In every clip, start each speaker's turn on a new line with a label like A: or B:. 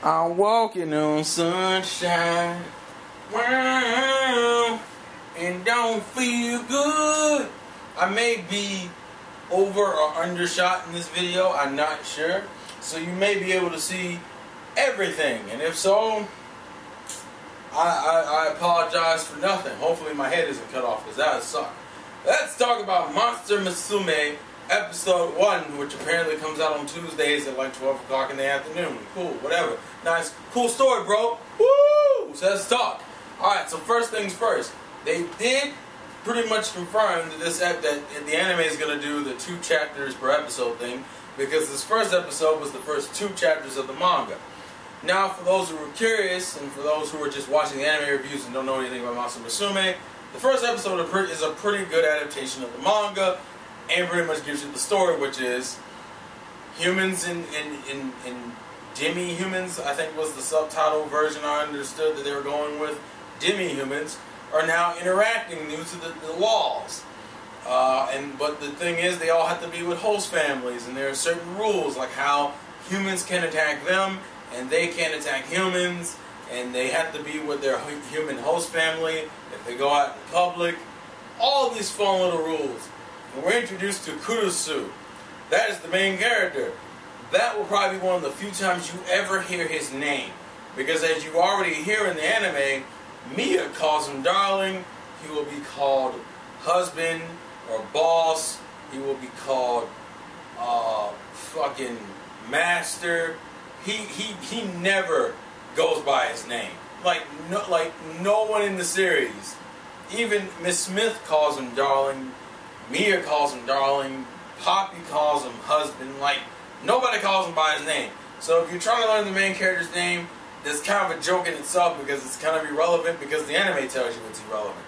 A: I'm walking on sunshine, wow, and don't feel good. I may be over or undershot in this video, I'm not sure. So you may be able to see everything, and if so, I apologize for nothing. Hopefully my head isn't cut off, because that would suck. Let's talk about Monster Musume episode 1, which apparently comes out on Tuesdays at like 12 o'clock in the afternoon. Cool, whatever. Nice, cool story, bro. Woo! So let's talk. Alright, so first things first. They did pretty much confirm that that the anime is going to do the 2 chapters per episode thing, because this first episode was the first 2 chapters of the manga. Now, for those who were curious, and for those who are just watching the anime reviews and don't know anything about Monster Musume, the first episode is a pretty good adaptation of the manga, and pretty much gives you the story, which is humans and demi-humans, I think was the subtitle version I understood that they were going with. Demi-humans are now interacting due to the laws. But the thing is, they all have to be with host families, and there are certain rules, like how humans can attack them, and they can't attack humans, and they have to be with their human host family if they go out in public. All these fun little rules. And we're introduced to Kurusu. That is the main character. That will probably be one of the few times you ever hear his name. Because as you already hear in the anime, Mia calls him darling. He will be called husband or boss. He will be called fucking master. He never goes by his name. Like no one in the series. Even Miss Smith calls him darling. Mia calls him darling. Poppy calls him husband. Like, nobody calls him by his name. So if you're trying to learn the main character's name, that's kind of a joke in itself, because it's kind of irrelevant, because the anime tells you it's irrelevant.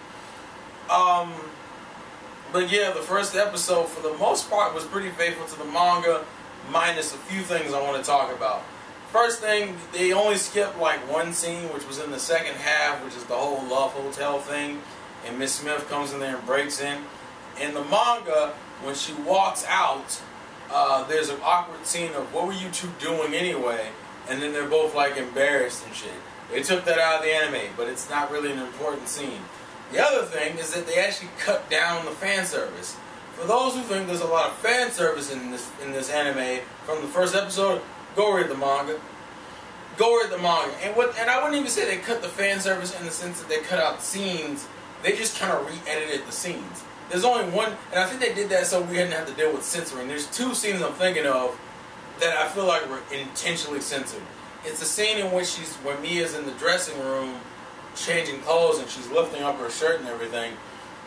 A: But yeah, the first episode, for the most part, was pretty faithful to the manga, minus a few things I want to talk about. First thing, they only skipped like one scene, which was in the second half, which is the whole Love Hotel thing, and Miss Smith comes in there and breaks in. In the manga, when she walks out, there's an awkward scene of, what were you two doing anyway? And then they're both like embarrassed and shit. They took that out of the anime, but it's not really an important scene. The other thing is that they actually cut down the fan service. For those who think there's a lot of fan service in this anime from the first episode, go read the manga. Go read the manga. And I wouldn't even say they cut the fan service in the sense that they cut out scenes. They just kind of re-edited the scenes. There's only one, and I think they did that so we didn't have to deal with censoring. There's 2 scenes I'm thinking of that I feel like were intentionally censored. It's a scene in which when Mia's in the dressing room changing clothes and she's lifting up her shirt and everything.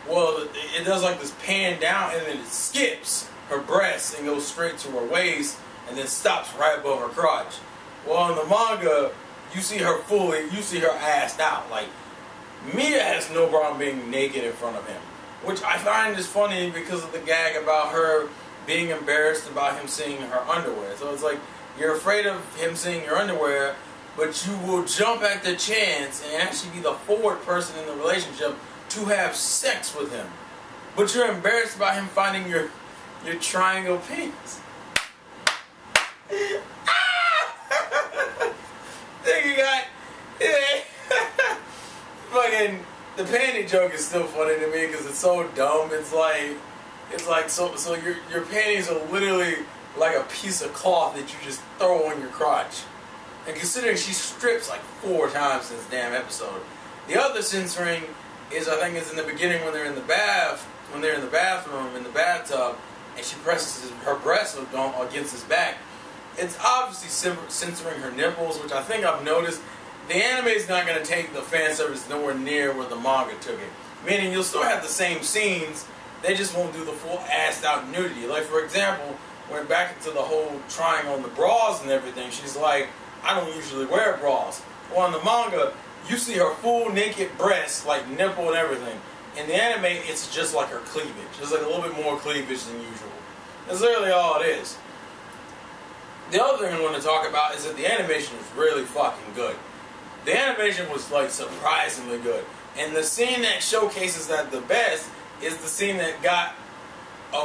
A: Well, it does like this pan down, and then it skips her breasts and goes straight to her waist, and then stops right above her crotch. Well, in the manga, you see her assed out. Like, Mia has no problem being naked in front of him, which I find is funny because of the gag about her being embarrassed about him seeing her underwear. So it's like, you're afraid of him seeing your underwear, but you will jump at the chance and actually be the forward person in the relationship to have sex with him. But you're embarrassed about him finding your triangle penis. Then you got... fucking... The panty joke is still funny to me because it's so dumb. It's like so your panties are literally like a piece of cloth that you just throw on your crotch. And considering she strips like 4 times in this damn episode. The other censoring is, I think, is in the beginning when they're in the bathroom, in the bathtub, and she presses her breast against his back. It's obviously censoring her nipples, which I think I've noticed. The anime is not going to take the fan service nowhere near where the manga took it. Meaning you'll still have the same scenes, they just won't do the full assed out nudity. Like, for example, went back into the whole trying on the bras and everything, she's like, I don't usually wear bras. Well, in the manga, you see her full naked breast, like nipple and everything. In the anime, it's just like her cleavage. There's like a little bit more cleavage than usual. That's literally all it is. The other thing I want to talk about is that the animation is really fucking good. The animation was like surprisingly good. And the scene that showcases that the best is the scene that got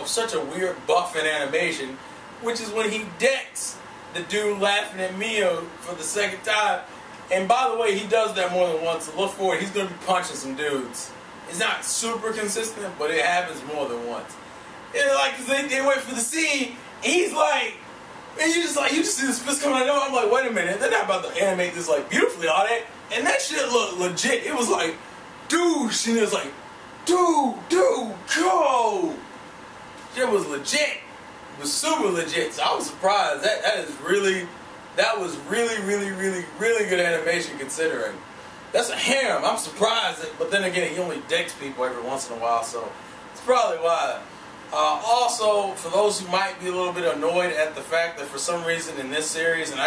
A: such a weird buff in animation, which is when he decks the dude laughing at Mia for the second time. And by the way, he does that more than once. So look for it. He's going to be punching some dudes. It's not super consistent, but it happens more than once. And like, cause they wait for the scene, and he's like, and you just see this fist coming out. I'm like, wait a minute, they're not about to animate this like beautifully, are they? And that shit looked legit. It was like, douche, and it was like, dude, go. Shit was legit. It was super legit. So I was surprised. That was really good animation considering. That's a harem. I'm surprised, but then again, he only decks people every once in a while, so it's probably why. Also, for those who might be a little bit annoyed at the fact that for some reason in this series, and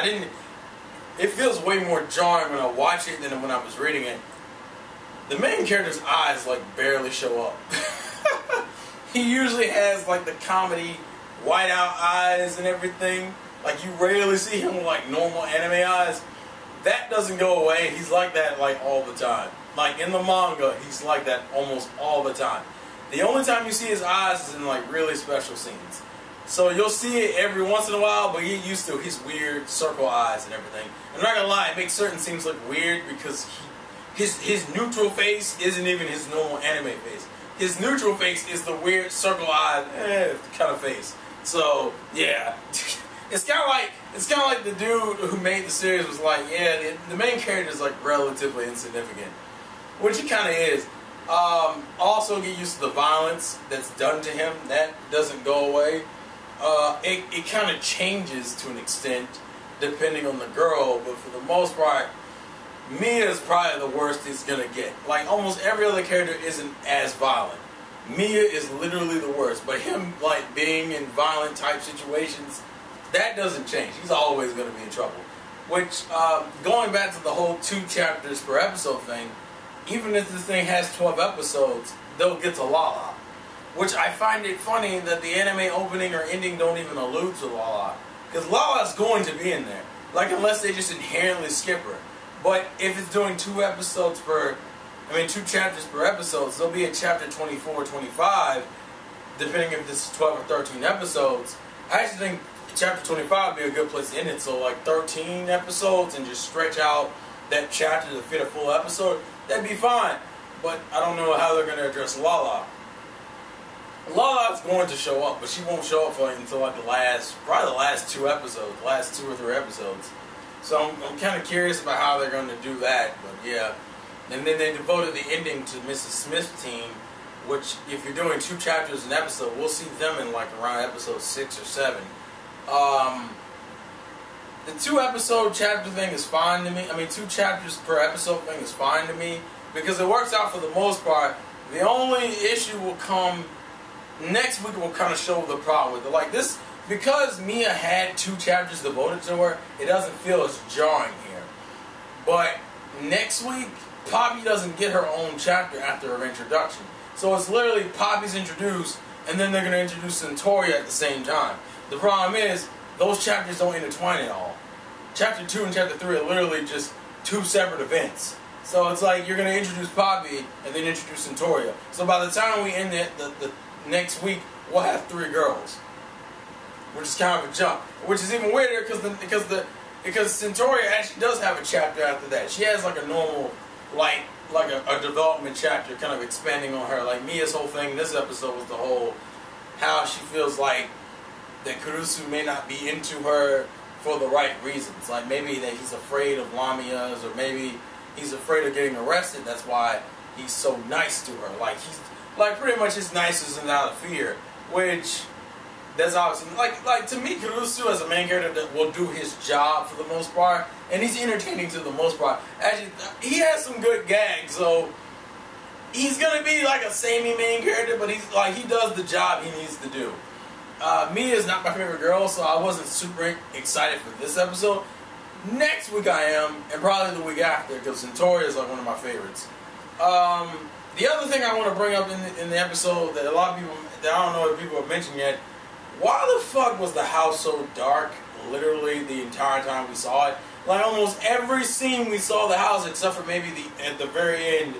A: it feels way more jarring when I watch it than when I was reading it. The main character's eyes like barely show up. He usually has like the comedy whiteout eyes and everything. Like you rarely see him with like normal anime eyes. That doesn't go away. He's like that like all the time. Like in the manga, he's like that almost all the time. The only time you see his eyes is in like really special scenes. So you'll see it every once in a while, but you get used to his weird circle eyes and everything. I'm not gonna lie, it makes certain scenes look weird because his neutral face isn't even his normal anime face. His neutral face is the weird circle eyed kind of face. So yeah. It's kind of like the dude who made the series was like, yeah, the main character is like relatively insignificant, which he kind of is. Also, get used to the violence that's done to him. That doesn't go away. It kind of changes to an extent depending on the girl, but for the most part, Mia is probably the worst he's gonna get. Like almost every other character isn't as violent. Mia is literally the worst, but him like being in violent type situations, that doesn't change. He's always going to be in trouble. Which, going back to the whole 2 chapters per episode thing, even if this thing has 12 episodes, they'll get to Lala. Which I find it funny that the anime opening or ending don't even allude to Lala. Because Lala's going to be in there. Like, unless they just inherently skip her. But if it's doing 2 chapters per episode, there'll be a chapter 24 or 25, depending if this is 12 or 13 episodes. I actually think chapter 25 would be a good place to end it, so like 13 episodes and just stretch out that chapter to fit a full episode, that'd be fine. But I don't know how they're going to address Lala. Lala's going to show up, but she won't show up until like probably the last 2 episodes, last 2 or 3 episodes. So I'm kind of curious about how they're going to do that, but yeah. And then they devoted the ending to Mrs. Smith's team, which if you're doing 2 chapters an episode, we'll see them in like around episode 6 or 7. The 2 episode chapter thing is fine to me. 2 chapters per episode thing is fine to me because it works out for the most part. The only issue will come next week. Will kind of show the problem with it. Like this, because Mia had 2 chapters devoted to her, it doesn't feel as jarring here. But next week, Poppy doesn't get her own chapter after her introduction. So it's literally Poppy's introduced, and then they're going to introduce Centauria at the same time. The problem is, those chapters don't intertwine at all. Chapter 2 and Chapter 3 are literally just 2 separate events. So it's like you're going to introduce Poppy and then introduce Centauria. So by the time we end the next week, we'll have 3 girls. Which is kind of a jump. Which is even weirder because Centauria actually does have a chapter after that. She has like a normal, like a development chapter kind of expanding on her. Like Mia's whole thing this episode was the whole how she feels like that Kurusu may not be into her for the right reasons. Like maybe that he's afraid of Lamia's, or maybe he's afraid of getting arrested. That's why he's so nice to her. Like he's like pretty much his nice isn't out of fear. Which that's obviously like to me, Kurusu as a main character that will do his job for the most part, and he's entertaining to the most part. Actually, he has some good gags, so he's gonna be like a samey main character, but he's like he does the job he needs to do. Mia is not my favorite girl, so I wasn't super excited for this episode. Next week I am, and probably the week after, because Centauria is like one of my favorites. The other thing I want to bring up in the episode that a lot of people, that I don't know if people have mentioned yet, why the fuck was the house so dark literally the entire time we saw it? Like almost every scene we saw the house, except for maybe at the very end,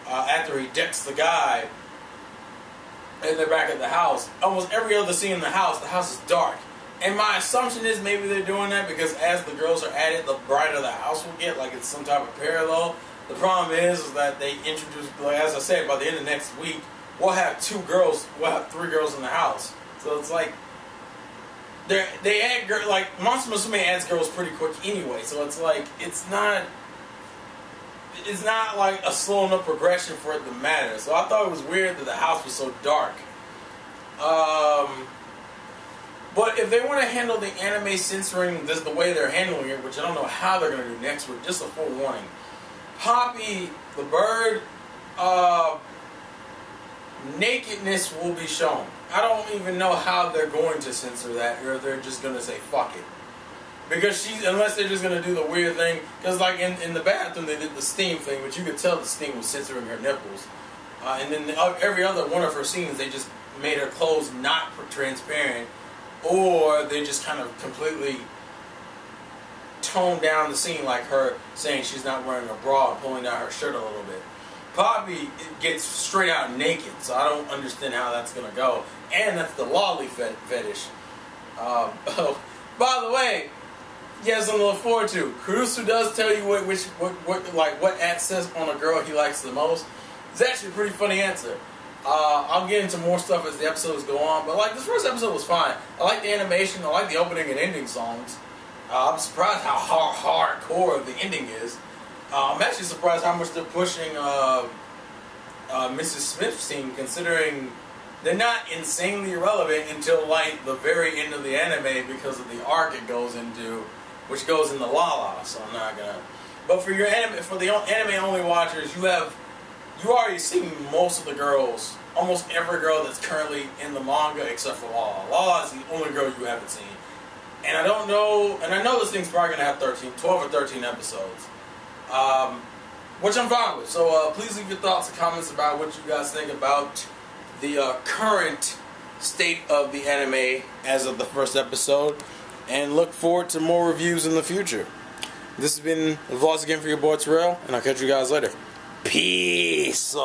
A: after he decks the guy, and they're back at the house. Almost every other scene in the house is dark. And my assumption is maybe they're doing that because as the girls are added, the brighter the house will get, like it's some type of parallel. The problem is that they introduce, like as I said, by the end of next week, we'll have 3 girls in the house. So it's like, they add girls, like, Musume adds girls pretty quick anyway, so it's like, it's not like a slow enough progression for it to matter. So I thought it was weird that the house was so dark. But if they want to handle the anime censoring this the way they're handling it, which I don't know how they're going to do next week, just a forewarning. Poppy, the bird, nakedness will be shown. I don't even know how they're going to censor that, or if they're just going to say fuck it. Because unless they're just going to do the weird thing, because like in the bathroom they did the steam thing, but you could tell the steam was censoring her nipples. And then every other one of her scenes, they just made her clothes not transparent, or they just kind of completely toned down the scene, like her saying she's not wearing a bra and pulling down her shirt a little bit. Poppy gets straight out naked, so I don't understand how that's going to go. And that's the lolly fetish. By the way, he has something to look forward to. Kurusu does tell you what ad says on a girl he likes the most. It's actually a pretty funny answer. I'll get into more stuff as the episodes go on, but like this first episode was fine. I like the animation, I like the opening and ending songs. I'm surprised how hardcore the ending is. I'm actually surprised how much they're pushing Mrs. Smith's scene, considering they're not insanely irrelevant until like the very end of the anime because of the arc it goes into, which goes into Lala. So I'm not gonna. But for the anime only watchers, you already seen most of the girls, almost every girl that's currently in the manga except for Lala. Lala is the only girl you haven't seen. And I don't know, and I know this thing's probably going to have 12 or 13 episodes. Which I'm fine with. So please leave your thoughts and comments about what you guys think about the current state of the anime as of the first episode. And look forward to more reviews in the future. This has been the vlogs again for your boy Terrell, and I'll catch you guys later. Peace.